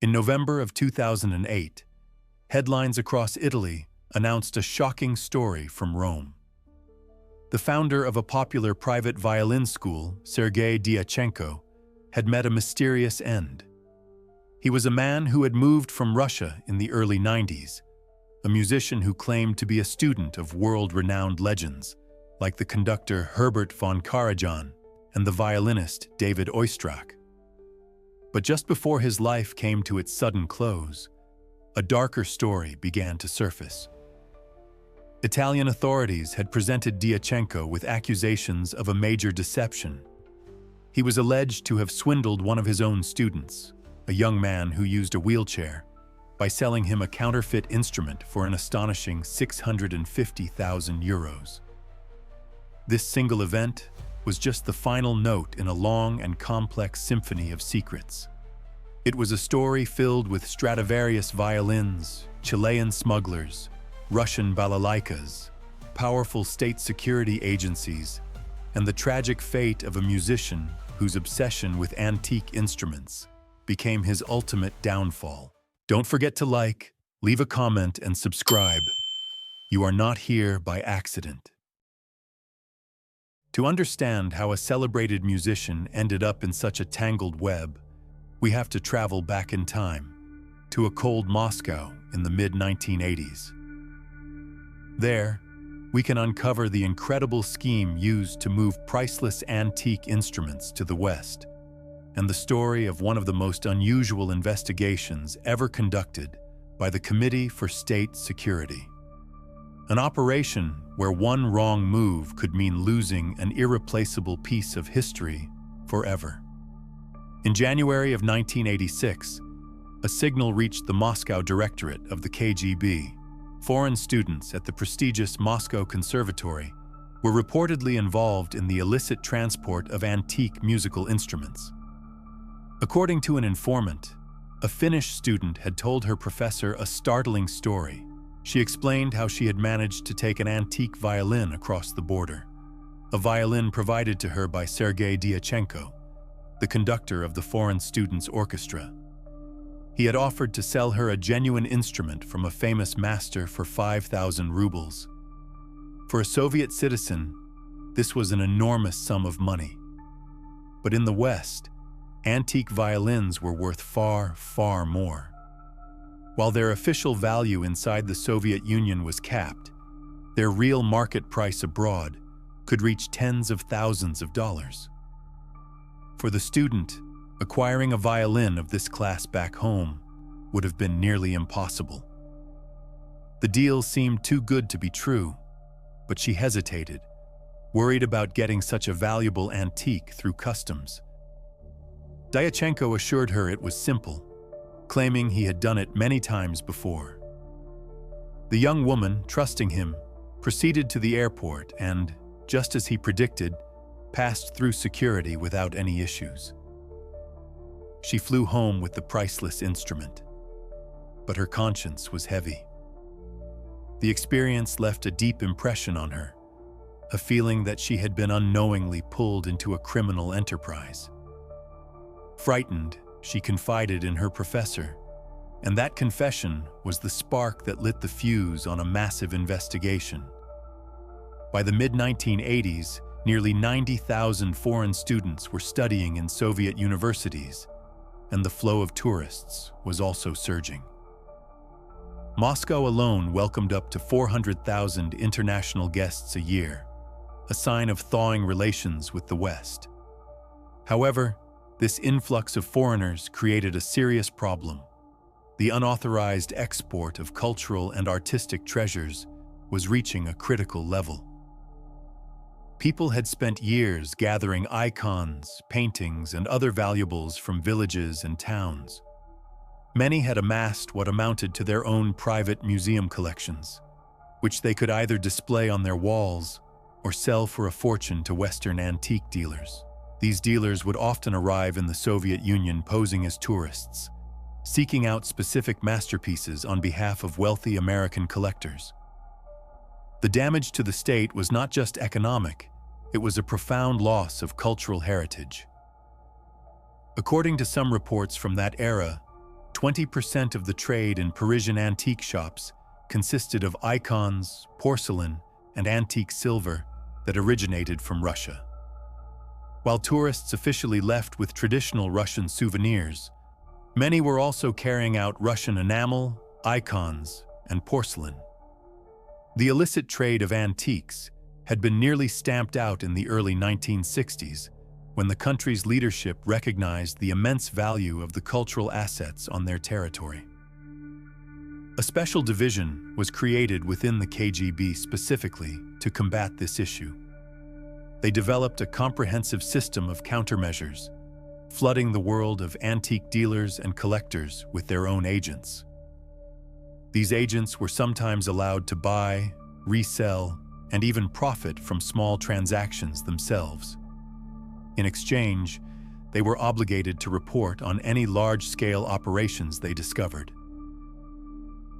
In November of 2008, headlines across Italy announced a shocking story from Rome. The founder of a popular private violin school, Sergei Dyachenko, had met a mysterious end. He was a man who had moved from Russia in the early 90s, a musician who claimed to be a student of world-renowned legends, like the conductor Herbert von Karajan and the violinist David Oistrakh. But just before his life came to its sudden close, a darker story began to surface. Italian authorities had presented Dyachenko with accusations of a major deception. He was alleged to have swindled one of his own students, a young man who used a wheelchair, by selling him a counterfeit instrument for an astonishing €650,000. This single event was just the final note in a long and complex symphony of secrets. It was a story filled with Stradivarius violins, Chilean smugglers, Russian balalaikas, powerful state security agencies, and the tragic fate of a musician whose obsession with antique instruments became his ultimate downfall. Don't forget to like, leave a comment, and subscribe. You are not here by accident. To understand how a celebrated musician ended up in such a tangled web, we have to travel back in time, to a cold Moscow in the mid-1980s. There, we can uncover the incredible scheme used to move priceless antique instruments to the West, and the story of one of the most unusual investigations ever conducted by the Committee for State Security. An operation where one wrong move could mean losing an irreplaceable piece of history forever. In January of 1986, a signal reached the Moscow Directorate of the KGB. Foreign students at the prestigious Moscow Conservatory were reportedly involved in the illicit transport of antique musical instruments. According to an informant, a Finnish student had told her professor a startling story. She explained how she had managed to take an antique violin across the border, a violin provided to her by Sergei Dyachenko, the conductor of the foreign students' orchestra. He had offered to sell her a genuine instrument from a famous master for 5,000 rubles. For a Soviet citizen, this was an enormous sum of money. But in the West, antique violins were worth far, far more. While their official value inside the Soviet Union was capped, their real market price abroad could reach tens of thousands of dollars. For the student, acquiring a violin of this class back home would have been nearly impossible. The deal seemed too good to be true, but she hesitated, worried about getting such a valuable antique through customs. Dyachenko assured her it was simple, claiming he had done it many times before. The young woman, trusting him, proceeded to the airport and, just as he predicted, passed through security without any issues. She flew home with the priceless instrument, but her conscience was heavy. The experience left a deep impression on her, a feeling that she had been unknowingly pulled into a criminal enterprise. Frightened, she confided in her professor, and that confession was the spark that lit the fuse on a massive investigation. By the mid-1980s, nearly 90,000 foreign students were studying in Soviet universities, and the flow of tourists was also surging. Moscow alone welcomed up to 400,000 international guests a year, a sign of thawing relations with the West. However, this influx of foreigners created a serious problem. The unauthorized export of cultural and artistic treasures was reaching a critical level. People had spent years gathering icons, paintings, and other valuables from villages and towns. Many had amassed what amounted to their own private museum collections, which they could either display on their walls or sell for a fortune to Western antique dealers. These dealers would often arrive in the Soviet Union posing as tourists, seeking out specific masterpieces on behalf of wealthy American collectors. The damage to the state was not just economic, it was a profound loss of cultural heritage. According to some reports from that era, 20% of the trade in Parisian antique shops consisted of icons, porcelain, and antique silver that originated from Russia. While tourists officially left with traditional Russian souvenirs, many were also carrying out Russian enamel, icons, and porcelain. The illicit trade of antiques had been nearly stamped out in the early 1960s, when the country's leadership recognized the immense value of the cultural assets on their territory. A special division was created within the KGB specifically to combat this issue. They developed a comprehensive system of countermeasures, flooding the world of antique dealers and collectors with their own agents. These agents were sometimes allowed to buy, resell, and even profit from small transactions themselves. In exchange, they were obligated to report on any large-scale operations they discovered.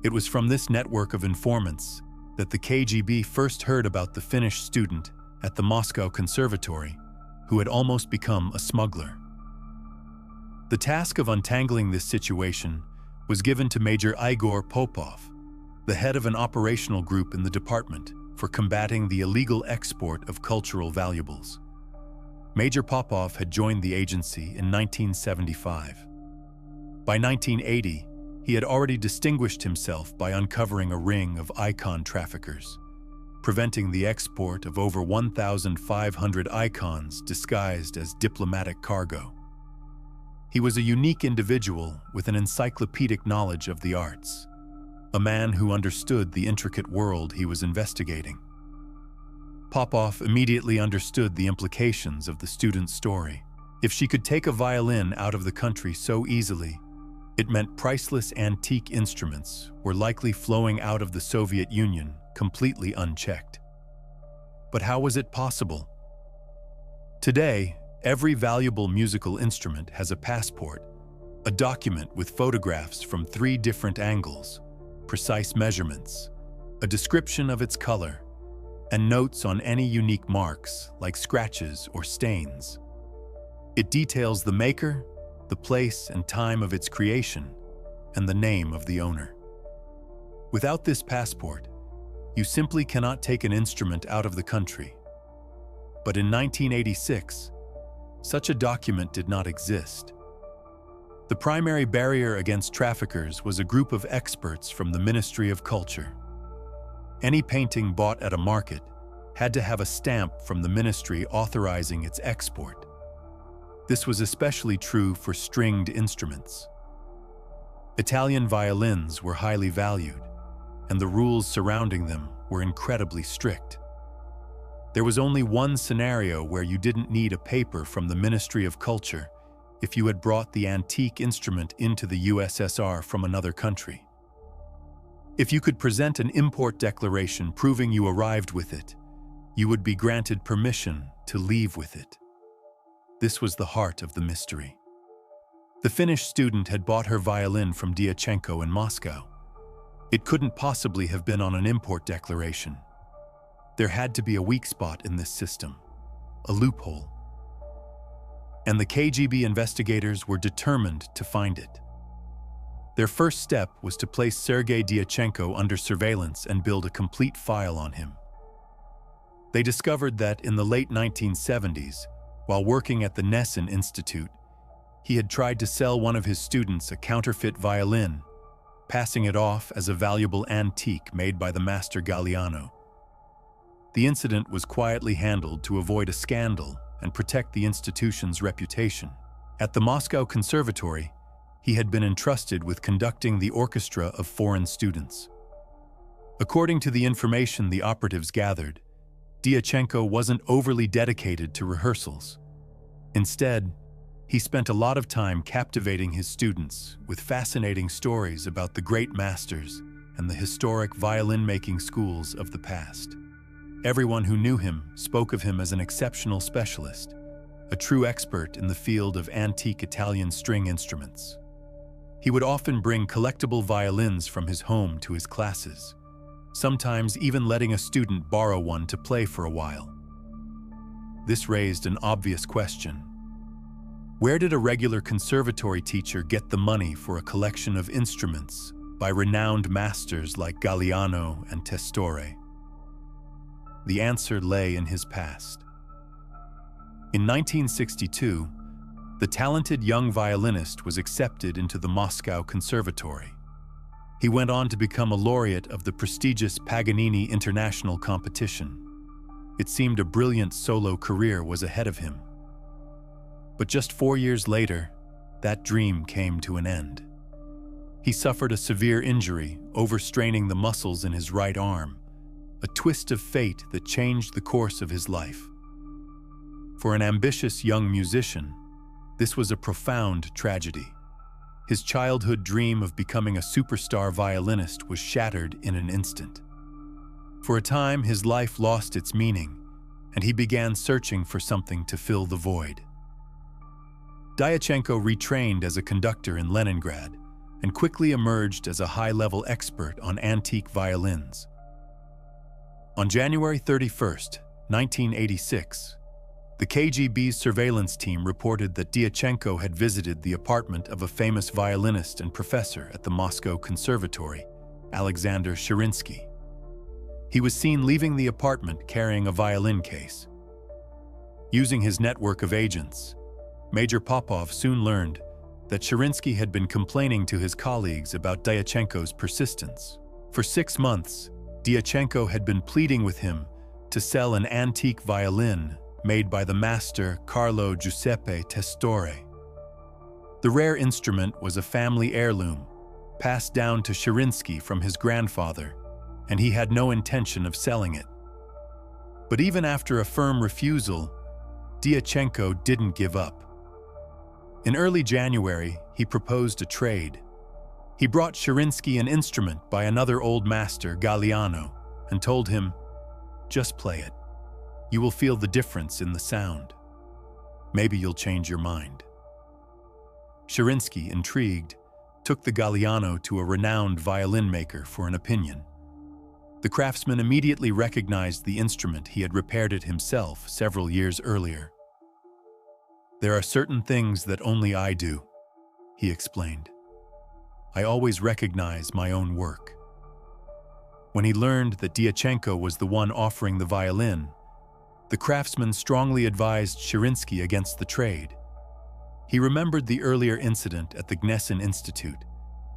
It was from this network of informants that the KGB first heard about the Finnish student at the Moscow Conservatory who had almost become a smuggler. The task of untangling this situation was given to Major Igor Popov, the head of an operational group in the department for combating the illegal export of cultural valuables. Major Popov had joined the agency in 1975. By 1980, he had already distinguished himself by uncovering a ring of icon traffickers, preventing the export of over 1,500 icons disguised as diplomatic cargo. He was a unique individual with an encyclopedic knowledge of the arts, a man who understood the intricate world he was investigating. Popov immediately understood the implications of the student's story. If she could take a violin out of the country so easily, it meant priceless antique instruments were likely flowing out of the Soviet Union completely unchecked. But how was it possible? Today, every valuable musical instrument has a passport, a document with photographs from 3 different angles, precise measurements, a description of its color, and notes on any unique marks like scratches or stains. It details the maker, the place and time of its creation, and the name of the owner. Without this passport, you simply cannot take an instrument out of the country. But in 1986, such a document did not exist. The primary barrier against traffickers was a group of experts from the Ministry of Culture. Any painting bought at a market had to have a stamp from the ministry authorizing its export. This was especially true for stringed instruments. Italian violins were highly valued, and the rules surrounding them were incredibly strict. There was only one scenario where you didn't need a paper from the Ministry of Culture if you had brought the antique instrument into the USSR from another country. If you could present an import declaration proving you arrived with it, you would be granted permission to leave with it. This was the heart of the mystery. The Finnish student had bought her violin from Dyachenko in Moscow. It couldn't possibly have been on an import declaration. There had to be a weak spot in this system, a loophole. And the KGB investigators were determined to find it. Their first step was to place Sergei Dyachenko under surveillance and build a complete file on him. They discovered that in the late 1970s, while working at the Nessun Institute, he had tried to sell one of his students a counterfeit violin, passing it off as a valuable antique made by the master Galliano. The incident was quietly handled to avoid a scandal and protect the institution's reputation. At the Moscow Conservatory, he had been entrusted with conducting the orchestra of foreign students. According to the information the operatives gathered, Dyachenko wasn't overly dedicated to rehearsals. Instead, he spent a lot of time captivating his students with fascinating stories about the great masters and the historic violin-making schools of the past. Everyone who knew him spoke of him as an exceptional specialist, a true expert in the field of antique Italian string instruments. He would often bring collectible violins from his home to his classes, sometimes even letting a student borrow one to play for a while. This raised an obvious question. Where did a regular conservatory teacher get the money for a collection of instruments by renowned masters like Galliano and Testore? The answer lay in his past. In 1962, the talented young violinist was accepted into the Moscow Conservatory. He went on to become a laureate of the prestigious Paganini International Competition. It seemed a brilliant solo career was ahead of him. But just 4 years later, that dream came to an end. He suffered a severe injury, overstraining the muscles in his right arm, a twist of fate that changed the course of his life. For an ambitious young musician, this was a profound tragedy. His childhood dream of becoming a superstar violinist was shattered in an instant. For a time, his life lost its meaning, and he began searching for something to fill the void. Dyachenko retrained as a conductor in Leningrad and quickly emerged as a high-level expert on antique violins. On January 31, 1986, the KGB's surveillance team reported that Dyachenko had visited the apartment of a famous violinist and professor at the Moscow Conservatory, Alexander Sherinsky. He was seen leaving the apartment carrying a violin case. Using his network of agents, Major Popov soon learned that Sherinsky had been complaining to his colleagues about Dyachenko's persistence. For 6 months, Dyachenko had been pleading with him to sell an antique violin made by the master Carlo Giuseppe Testore. The rare instrument was a family heirloom, passed down to Sherinsky from his grandfather, and he had no intention of selling it. But even after a firm refusal, Dyachenko didn't give up. In early January, he proposed a trade. He brought Sherinsky an instrument by another old master, Galliano, and told him, "Just play it. You will feel the difference in the sound. Maybe you'll change your mind." Sherinsky, intrigued, took the Galliano to a renowned violin maker for an opinion. The craftsman immediately recognized the instrument. He had repaired it himself several years earlier. "There are certain things that only I do," he explained. "I always recognize my own work." When he learned that Dyachenko was the one offering the violin, the craftsman strongly advised Sherinsky against the trade. He remembered the earlier incident at the Gnesin Institute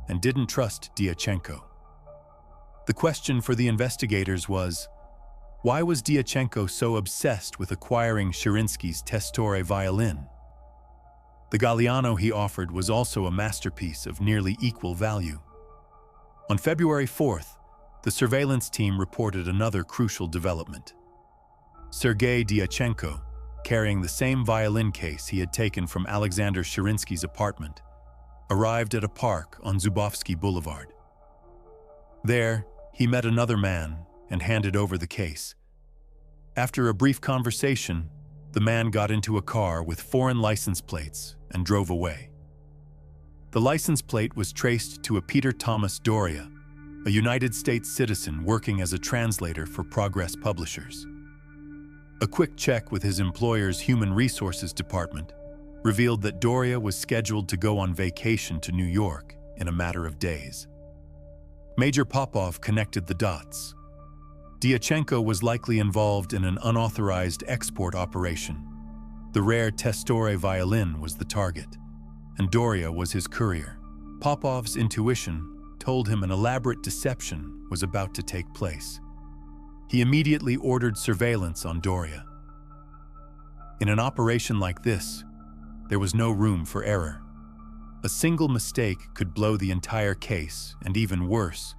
and didn't trust Dyachenko. The question for the investigators was, why was Dyachenko so obsessed with acquiring Sherinsky's Testore violin? The Galliano he offered was also a masterpiece of nearly equal value. On February 4th, the surveillance team reported another crucial development. Sergei Dyachenko, carrying the same violin case he had taken from Alexander Sherinsky's apartment, arrived at a park on Zubovsky Boulevard. There, he met another man and handed over the case. After a brief conversation, the man got into a car with foreign license plates and drove away. The license plate was traced to a Peter Thomas Doria, a United States citizen working as a translator for Progress Publishers. A quick check with his employer's Human Resources Department revealed that Doria was scheduled to go on vacation to New York in a matter of days. Major Popov connected the dots. Dyachenko was likely involved in an unauthorized export operation. The rare Testore violin was the target, and Doria was his courier. Popov's intuition told him an elaborate deception was about to take place. He immediately ordered surveillance on Doria. In an operation like this, there was no room for error. A single mistake could blow the entire case, and even worse,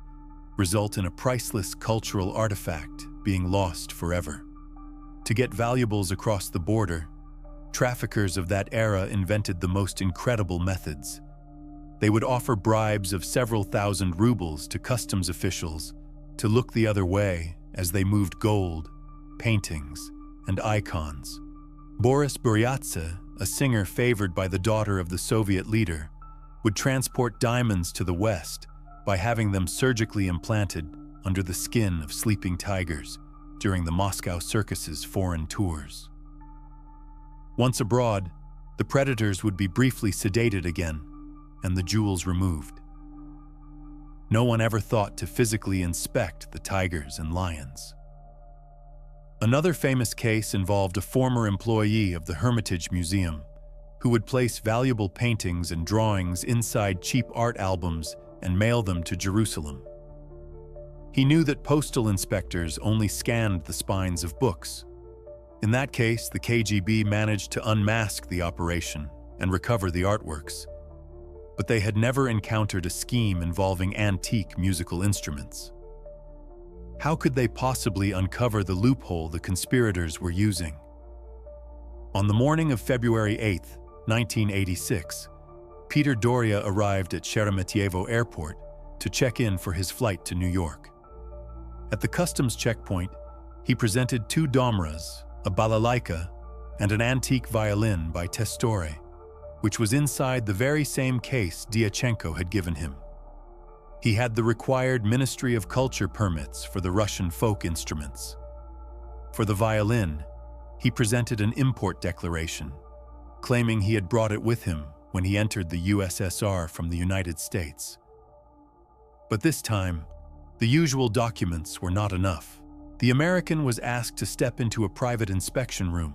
result in a priceless cultural artifact being lost forever. To get valuables across the border, traffickers of that era invented the most incredible methods. They would offer bribes of several thousand rubles to customs officials to look the other way as they moved gold, paintings, and icons. Boris Buryatse, a singer favored by the daughter of the Soviet leader, would transport diamonds to the West by having them surgically implanted under the skin of sleeping tigers during the Moscow circus's foreign tours. Once abroad, The predators would be briefly sedated again, and the jewels removed. No one ever thought to physically inspect the tigers and lions. Another famous case involved a former employee of the Hermitage Museum who would place valuable paintings and drawings inside cheap art albums and mail them to Jerusalem. He knew that postal inspectors only scanned the spines of books. In that case, the KGB managed to unmask the operation and recover the artworks. But they had never encountered a scheme involving antique musical instruments. How could they possibly uncover the loophole the conspirators were using? On the morning of February 8, 1986, Peter Doria arrived at Sheremetyevo Airport to check in for his flight to New York. At the customs checkpoint, he presented two domras, a balalaika, and an antique violin by Testore, which was inside the very same case Dyachenko had given him. He had the required Ministry of Culture permits for the Russian folk instruments. For the violin, he presented an import declaration, claiming he had brought it with him when he entered the USSR from the United States. But this time, the usual documents were not enough. The American was asked to step into a private inspection room.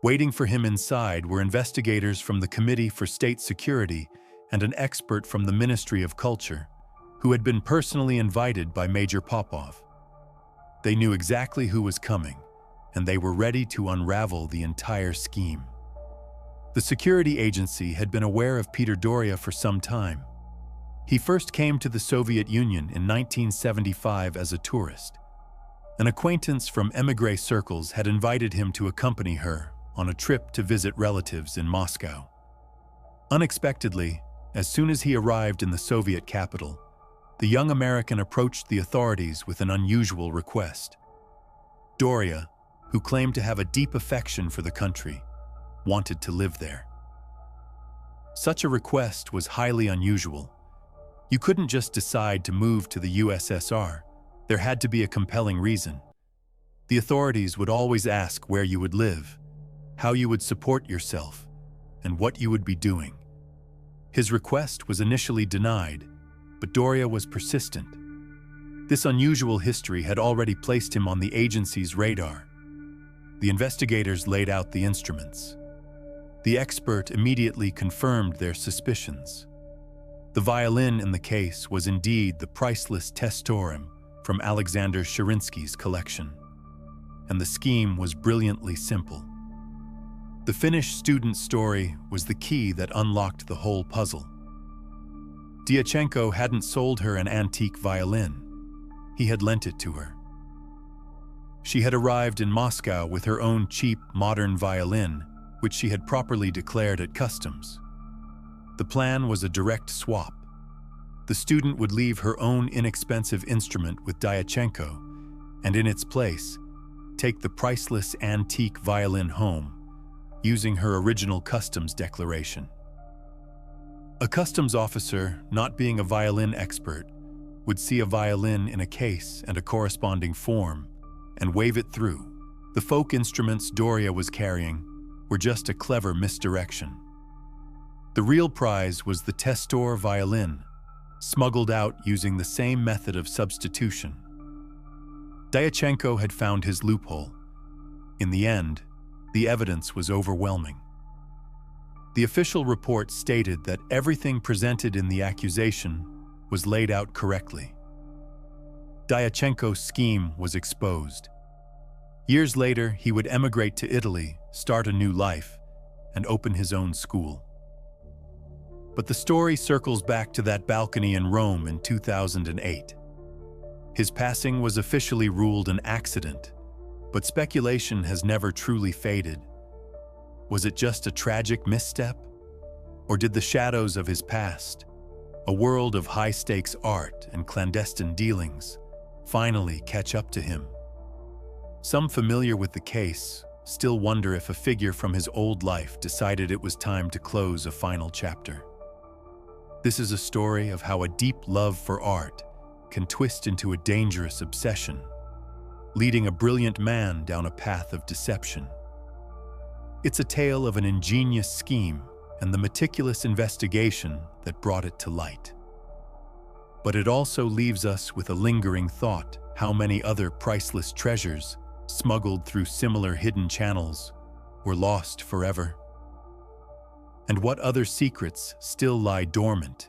Waiting for him inside were investigators from the Committee for State Security and an expert from the Ministry of Culture, who had been personally invited by Major Popov. They knew exactly who was coming, and they were ready to unravel the entire scheme. The security agency had been aware of Peter Doria for some time. He first came to the Soviet Union in 1975 as a tourist. An acquaintance from émigré circles had invited him to accompany her on a trip to visit relatives in Moscow. Unexpectedly, as soon as he arrived in the Soviet capital, the young American approached the authorities with an unusual request. Doria, who claimed to have a deep affection for the country, wanted to live there. Such a request was highly unusual. You couldn't just decide to move to the USSR. There had to be a compelling reason. The authorities would always ask where you would live, how you would support yourself, and what you would be doing. His request was initially denied, but Doria was persistent. This unusual history had already placed him on the agency's radar. The investigators laid out the instruments. The expert immediately confirmed their suspicions. The violin in the case was indeed the priceless Testorum from Alexander Sherinsky's collection, and the scheme was brilliantly simple. The Finnish student's story was the key that unlocked the whole puzzle. Dyachenko hadn't sold her an antique violin. He had lent it to her. She had arrived in Moscow with her own cheap, modern violin, which she had properly declared at customs. The plan was a direct swap. The student would leave her own inexpensive instrument with Dyachenko, and in its place, take the priceless antique violin home, using her original customs declaration. A customs officer, not being a violin expert, would see a violin in a case and a corresponding form and wave it through. The folk instruments Doria was carrying were just a clever misdirection. The real prize was the Testor violin, smuggled out using the same method of substitution. Dyachenko had found his loophole. In the end, the evidence was overwhelming. The official report stated that everything presented in the accusation was laid out correctly. Dyachenko's scheme was exposed. Years later, he would emigrate to Italy, start a new life, and open his own school. But the story circles back to that balcony in Rome in 2008. His passing was officially ruled an accident, but speculation has never truly faded. Was it just a tragic misstep? Or did the shadows of his past, a world of high-stakes art and clandestine dealings, finally catch up to him? Some familiar with the case still wonder if a figure from his old life decided it was time to close a final chapter. This is a story of how a deep love for art can twist into a dangerous obsession, leading a brilliant man down a path of deception. It's a tale of an ingenious scheme and the meticulous investigation that brought it to light. But it also leaves us with a lingering thought: how many other priceless treasures, smuggled through similar hidden channels, were lost forever? And what other secrets still lie dormant,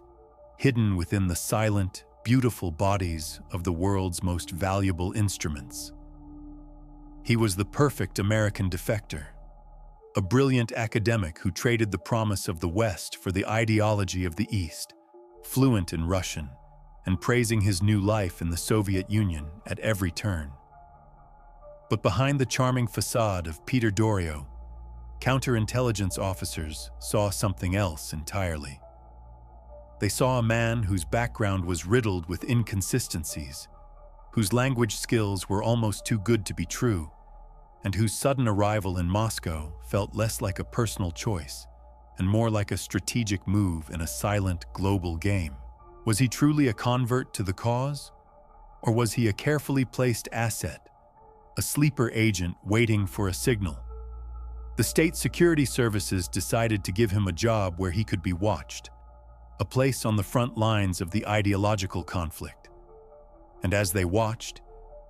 hidden within the silent, beautiful bodies of the world's most valuable instruments? He was the perfect American defector, a brilliant academic who traded the promise of the West for the ideology of the East, fluent in Russian, and praising his new life in the Soviet Union at every turn. But behind the charming facade of Peter Doriot, counterintelligence officers saw something else entirely. They saw a man whose background was riddled with inconsistencies, whose language skills were almost too good to be true, and whose sudden arrival in Moscow felt less like a personal choice and more like a strategic move in a silent global game. Was he truly a convert to the cause? Or was he a carefully placed asset, a sleeper agent waiting for a signal? The state security services decided to give him a job where he could be watched, a place on the front lines of the ideological conflict. And as they watched,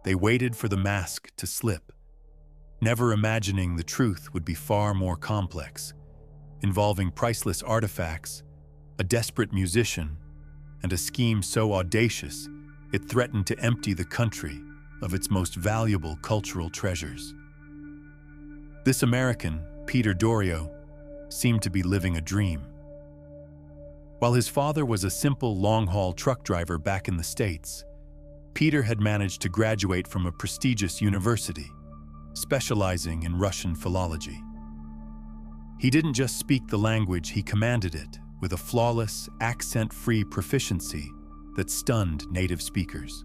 they waited for the mask to slip, never imagining the truth would be far more complex, involving priceless artifacts, a desperate musician, and a scheme so audacious it threatened to empty the country of its most valuable cultural treasures. This American, Peter Doriot, seemed to be living a dream. While his father was a simple long-haul truck driver back in the States, Peter had managed to graduate from a prestigious university, specializing in Russian philology. He didn't just speak the language, he commanded it with a flawless, accent-free proficiency that stunned native speakers.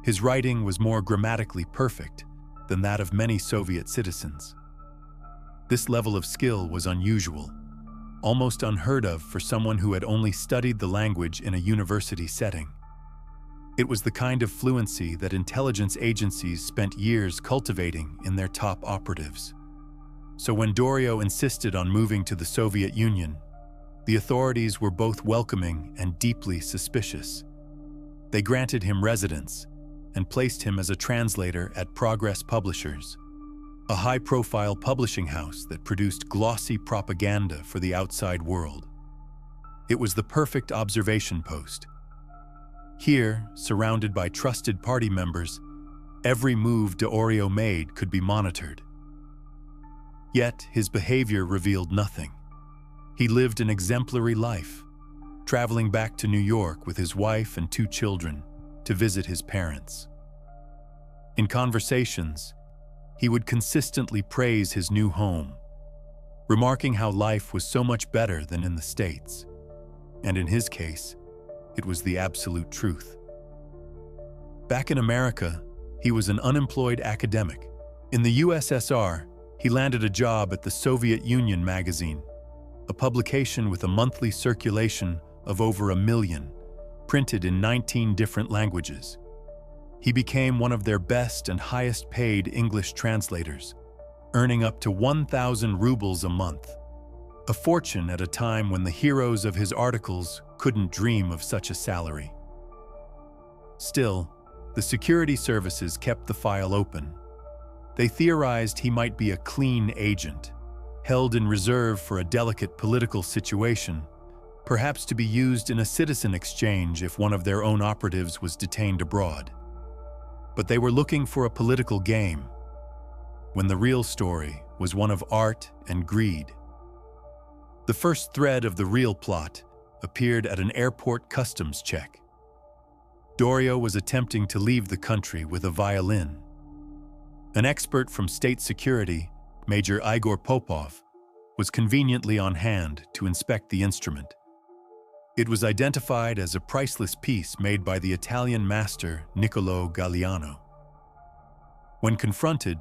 His writing was more grammatically perfect than that of many Soviet citizens. This level of skill was unusual, almost unheard of for someone who had only studied the language in a university setting. It was the kind of fluency that intelligence agencies spent years cultivating in their top operatives. So when Doriot insisted on moving to the Soviet Union, the authorities were both welcoming and deeply suspicious. They granted him residence and placed him as a translator at Progress Publishers, a high-profile publishing house that produced glossy propaganda for the outside world. It was the perfect observation post. Here, surrounded by trusted party members, every move Doriot made could be monitored. Yet, his behavior revealed nothing. He lived an exemplary life, traveling back to New York with his wife and 2 children to visit his parents. In conversations, he would consistently praise his new home, remarking how life was so much better than in the States. And in his case, it was the absolute truth. Back in America, he was an unemployed academic. In the USSR, he landed a job at the Soviet Union magazine, a publication with a monthly circulation of over 1 million, printed in 19 different languages. He became one of their best and highest paid English translators, earning up to 1,000 rubles a month, a fortune at a time when the heroes of his articles couldn't dream of such a salary. Still, the security services kept the file open. They theorized he might be a clean agent, held in reserve for a delicate political situation, perhaps to be used in a citizen exchange if one of their own operatives was detained abroad. But they were looking for a political game, when the real story was one of art and greed. The first thread of the real plot appeared at an airport customs check. Doriot was attempting to leave the country with a violin. An expert from state security, Major Igor Popov, was conveniently on hand to inspect the instrument. It was identified as a priceless piece made by the Italian master Niccolò Galliano. When confronted,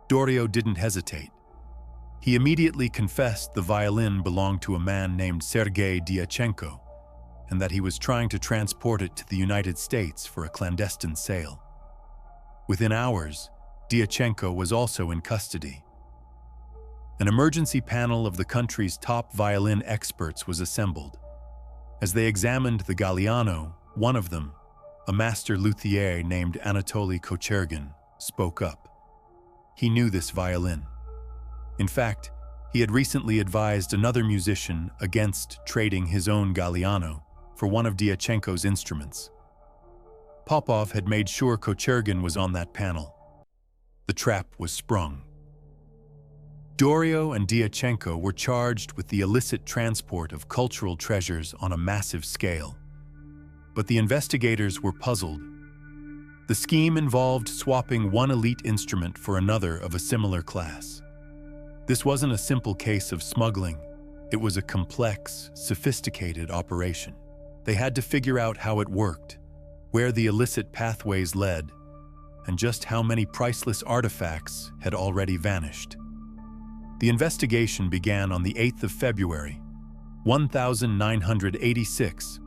Doriot didn't hesitate. He immediately confessed the violin belonged to a man named Sergei Dyachenko, and that he was trying to transport it to the United States for a clandestine sale. Within hours, Dyachenko was also in custody. An emergency panel of the country's top violin experts was assembled. As they examined the Galliano, one of them, a master luthier named Anatoly Kochergin, spoke up. He knew this violin. In fact, he had recently advised another musician against trading his own Galliano for one of Dyachenko's instruments. Popov had made sure Kochergin was on that panel. The trap was sprung. Dorio and Dyachenko were charged with the illicit transport of cultural treasures on a massive scale. But the investigators were puzzled. The scheme involved swapping one elite instrument for another of a similar class. This wasn't a simple case of smuggling. It was a complex, sophisticated operation. They had to figure out how it worked, where the illicit pathways led, and just how many priceless artifacts had already vanished. The investigation began on the 8th of February, 1986,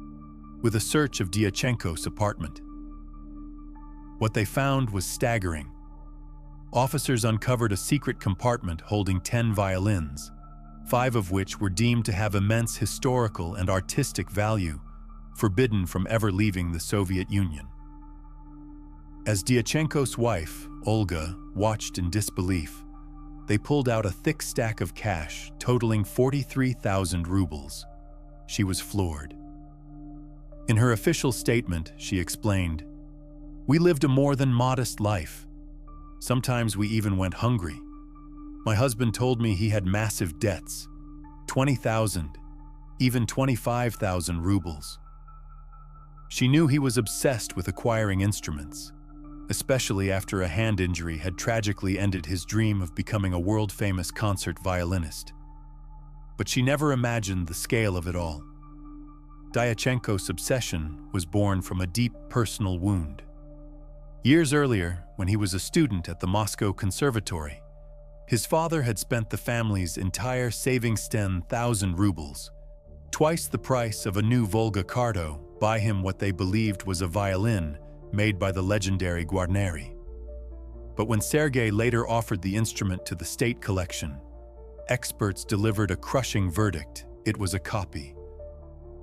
with a search of Dyachenko's apartment. What they found was staggering. Officers uncovered a secret compartment holding 10 violins, 5 of which were deemed to have immense historical and artistic value, forbidden from ever leaving the Soviet Union. As Dyachenko's wife, Olga, watched in disbelief, they pulled out a thick stack of cash totaling 43,000 rubles. She was floored. In her official statement, she explained, "We lived a more than modest life. Sometimes we even went hungry. My husband told me he had massive debts, 20,000, even 25,000 rubles. She knew he was obsessed with acquiring instruments, especially after a hand injury had tragically ended his dream of becoming a world-famous concert violinist. But she never imagined the scale of it all. Dyachenko's obsession was born from a deep personal wound. Years earlier, when he was a student at the Moscow Conservatory, his father had spent the family's entire savings 10,000 rubles, twice the price of a new Volga Cardo, buy him what they believed was a violin made by the legendary Guarneri. But when Sergei later offered the instrument to the state collection, experts delivered a crushing verdict: it was a copy,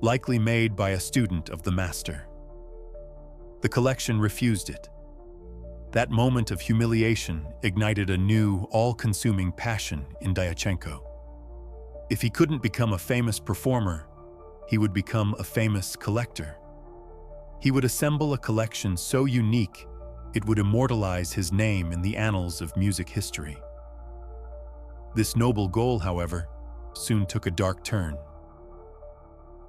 likely made by a student of the master. The collection refused it. That moment of humiliation ignited a new, all-consuming passion in Dyachenko. If he couldn't become a famous performer, he would become a famous collector. He would assemble a collection so unique it would immortalize his name in the annals of music history. This noble goal, however, soon took a dark turn.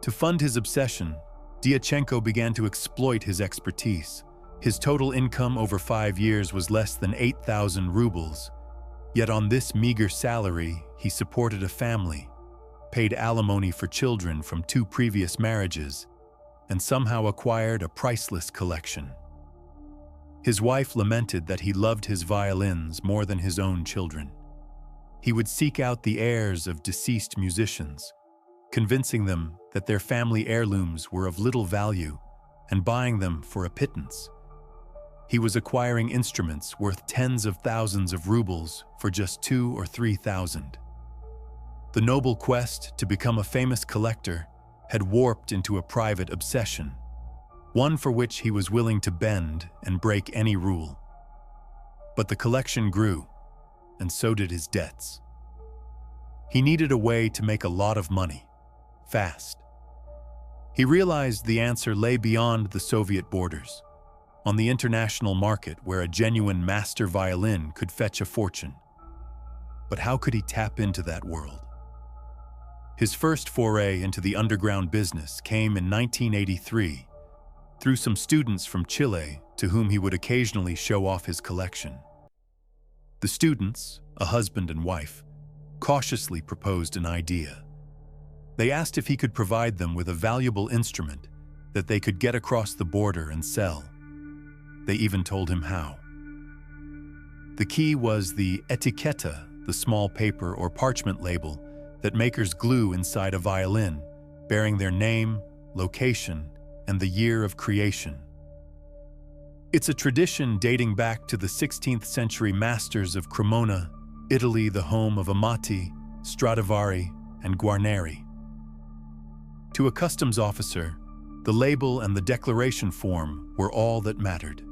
To fund his obsession, Dyachenko began to exploit his expertise. His total income over 5 years was less than 8,000 rubles, yet on this meager salary, he supported a family, paid alimony for children from 2 previous marriages, and somehow acquired a priceless collection. His wife lamented that he loved his violins more than his own children. He would seek out the heirs of deceased musicians, convincing them that their family heirlooms were of little value and buying them for a pittance. He was acquiring instruments worth tens of thousands of rubles for just 2,000 or 3,000. The noble quest to become a famous collector had warped into a private obsession, one for which he was willing to bend and break any rule. But the collection grew, and so did his debts. He needed a way to make a lot of money, fast. He realized the answer lay beyond the Soviet borders, on the international market where a genuine master violin could fetch a fortune. But how could he tap into that world? His first foray into the underground business came in 1983, through some students from Chile to whom he would occasionally show off his collection. The students, a husband and wife, cautiously proposed an idea. They asked if he could provide them with a valuable instrument that they could get across the border and sell. They even told him how. The key was the etiqueta, the small paper or parchment label that makers glue inside a violin, bearing their name, location, and the year of creation. It's a tradition dating back to the 16th century masters of Cremona, Italy the home of Amati, Stradivari, and Guarneri. To a customs officer, the label and the declaration form were all that mattered.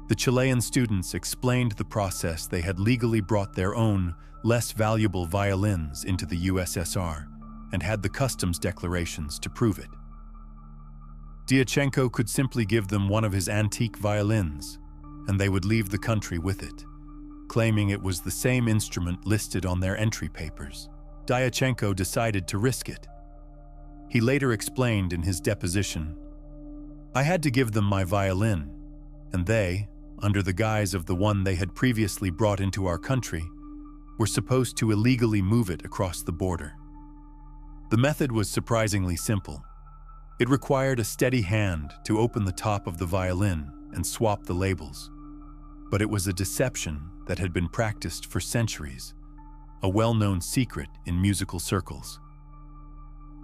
The Chilean students explained the process. They had legally brought their own, less valuable violins into the USSR and had the customs declarations to prove it. Dyachenko could simply give them one of his antique violins, and they would leave the country with it, claiming it was the same instrument listed on their entry papers. Dyachenko decided to risk it. He later explained in his deposition, "I had to give them my violin, and they, under the guise of the one they had previously brought into our country, were supposed to illegally move it across the border." The method was surprisingly simple. It required a steady hand to open the top of the violin and swap the labels. But it was a deception that had been practiced for centuries, a well-known secret in musical circles.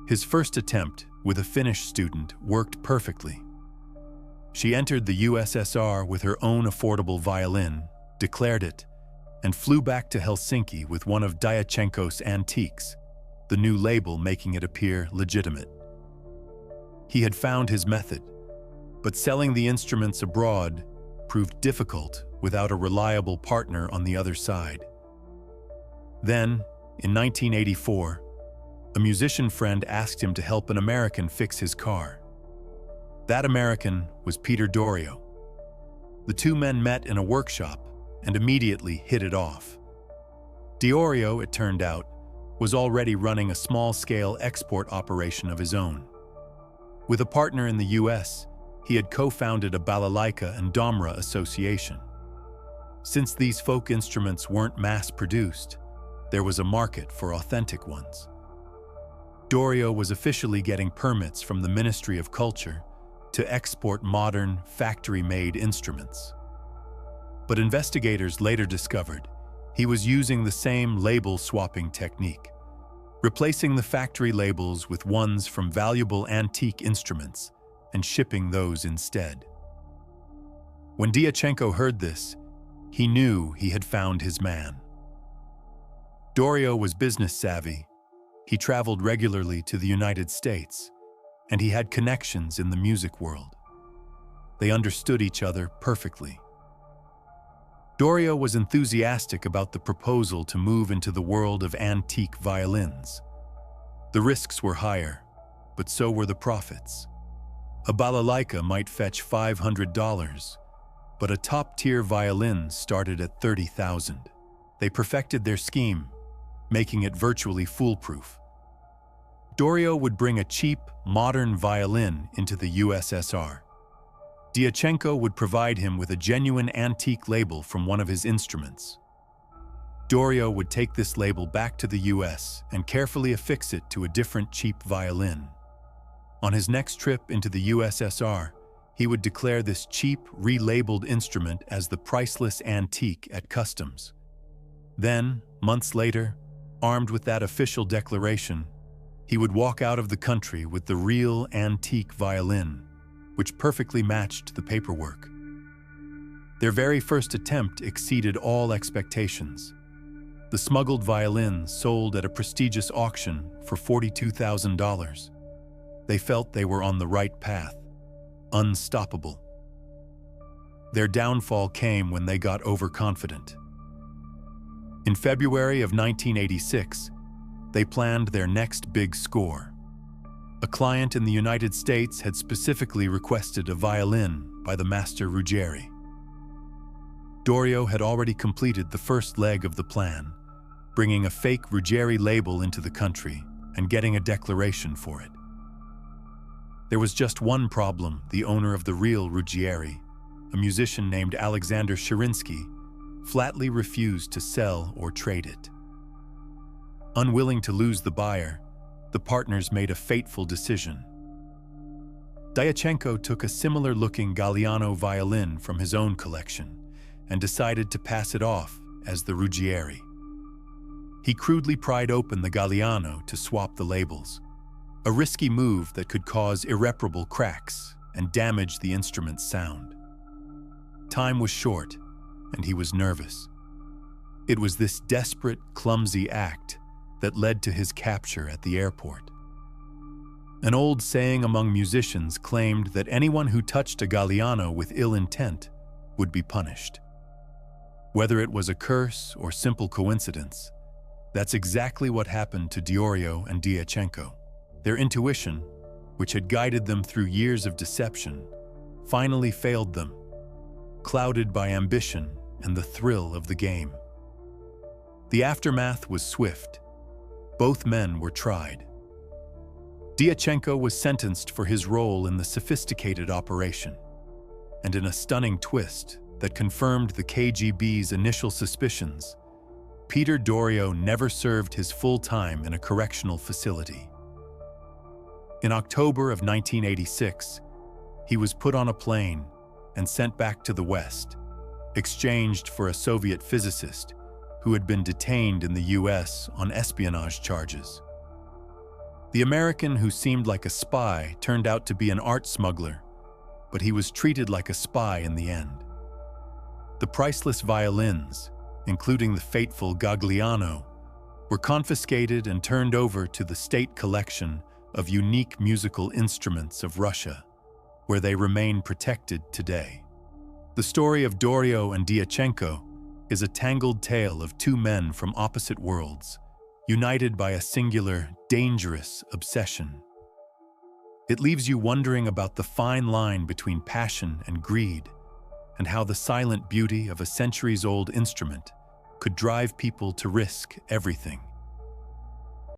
His first attempt with a Finnish student worked perfectly. She entered the USSR with her own affordable violin, declared it, and flew back to Helsinki with one of Dyachenko's antiques, the new label making it appear legitimate. He had found his method, but selling the instruments abroad proved difficult without a reliable partner on the other side. Then, in 1984, a musician friend asked him to help an American fix his car. That American was Peter Dorio. The two men met in a workshop and immediately hit it off. Dorio, it turned out, was already running a small-scale export operation of his own. With a partner in the US, he had co-founded a balalaika and domra association. Since these folk instruments weren't mass-produced, there was a market for authentic ones. Dorio was officially getting permits from the Ministry of Culture to export modern, factory-made instruments. But investigators later discovered he was using the same label-swapping technique, replacing the factory labels with ones from valuable antique instruments and shipping those instead. When Dyachenko heard this, he knew he had found his man. Dorio was business-savvy. He traveled regularly to the United States, and he had connections in the music world. They understood each other perfectly. Dorio was enthusiastic about the proposal to move into the world of antique violins. The risks were higher, but so were the profits. A balalaika might fetch $500, but a top-tier violin started at $30,000. They perfected their scheme, making it virtually foolproof. Dorio would bring a cheap, modern violin into the USSR. Dyachenko would provide him with a genuine antique label from one of his instruments. Dorio would take this label back to the US and carefully affix it to a different cheap violin. On his next trip into the USSR, he would declare this cheap, relabeled instrument as the priceless antique at customs. Then, months later, armed with that official declaration, he would walk out of the country with the real antique violin, which perfectly matched the paperwork. Their very first attempt exceeded all expectations. The smuggled violin sold at a prestigious auction for $42,000. They felt they were on the right path, unstoppable. Their downfall came when they got overconfident. In February of 1986, they planned their next big score. A client in the United States had specifically requested a violin by the master Ruggieri. Dorio had already completed the first leg of the plan, bringing a fake Ruggieri label into the country and getting a declaration for it. There was just one problem: the owner of the real Ruggieri, a musician named Alexander Sherinsky, flatly refused to sell or trade it. Unwilling to lose the buyer, the partners made a fateful decision. Dyachenko took a similar-looking Galliano violin from his own collection and decided to pass it off as the Ruggieri. He crudely pried open the Galliano to swap the labels, a risky move that could cause irreparable cracks and damage the instrument's sound. Time was short, and he was nervous. It was this desperate, clumsy act that led to his capture at the airport. An old saying among musicians claimed that anyone who touched a Galliano with ill intent would be punished. Whether it was a curse or simple coincidence, that's exactly what happened to Diorio and Diachenko. Their intuition, which had guided them through years of deception, finally failed them, clouded by ambition and the thrill of the game. The aftermath was swift. Both men were tried. Diachenko was sentenced for his role in the sophisticated operation, and in a stunning twist that confirmed the KGB's initial suspicions, Peter Doriot never served his full time in a correctional facility. In October of 1986, he was put on a plane and sent back to the West, exchanged for a Soviet physicist who had been detained in the US on espionage charges. The American who seemed like a spy turned out to be an art smuggler, but he was treated like a spy in the end. The priceless violins, including the fateful Gagliano, were confiscated and turned over to the state collection of unique musical instruments of Russia, where they remain protected today. The story of Doriot and Diachenko is a tangled tale of two men from opposite worlds, united by a singular, dangerous obsession. It leaves you wondering about the fine line between passion and greed, and how the silent beauty of a centuries-old instrument could drive people to risk everything.